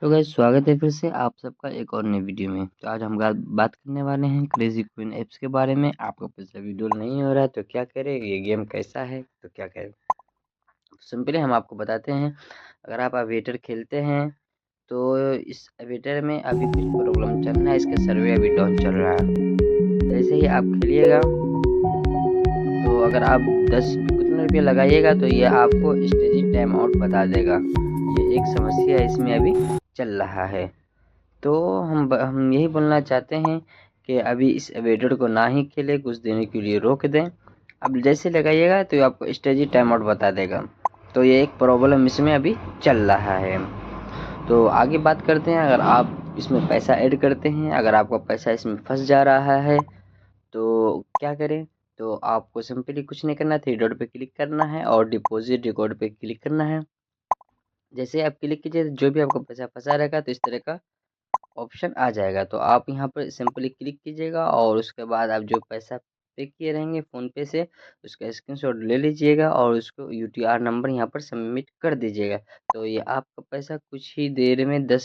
तो गाइस स्वागत है फिर से आप सबका एक और नई वीडियो में। तो आज हम बात करने वाले हैं क्रेजी क्वीन ऐप्स के बारे में। आपका पिछला वीडियो नहीं हो रहा है तो क्या करें, ये गेम कैसा है तो क्या करें। सिंपली हम आपको बताते हैं, अगर आप अवेटर खेलते हैं तो इस अवेटर में अभी कुछ प्रॉब्लम चल रहा है, इसका सर्वे अभी डाउन चल रहा है। जैसे ही आप खेलिएगा तो अगर आप 10 कितने रुपये लगाइएगा तो ये आपको स्टेजी टाइम आउट बता देगा। ये एक समस्या इसमें अभी चल रहा है। तो हम यही बोलना चाहते हैं कि अभी इस एवेटर को ना ही खेले, कुछ देने के लिए रोक दें। अब जैसे लगाइएगा तो आपको स्टेजी टाइम आउट बता देगा। तो ये एक प्रॉब्लम इसमें अभी चल रहा है। तो आगे बात करते हैं। अगर आप इसमें पैसा ऐड करते हैं, अगर आपका पैसा इसमें फंस जा रहा है तो क्या करें। तो आपको सिंपली कुछ नहीं करना, थ्री डॉट पे क्लिक करना है और डिपॉजिट रिकॉर्ड पे क्लिक करना है। जैसे आप क्लिक कीजिए जो भी आपका पैसा फंसा रहेगा तो इस तरह का ऑप्शन आ जाएगा। तो आप यहाँ पर सिंपली क्लिक कीजिएगा और उसके बाद आप जो पैसा पे किए रहेंगे फ़ोन पे से उसका स्क्रीनशॉट ले लीजिएगा और उसको यूटीआर नंबर यहाँ पर सबमिट कर दीजिएगा। तो ये आपका पैसा कुछ ही देर में 10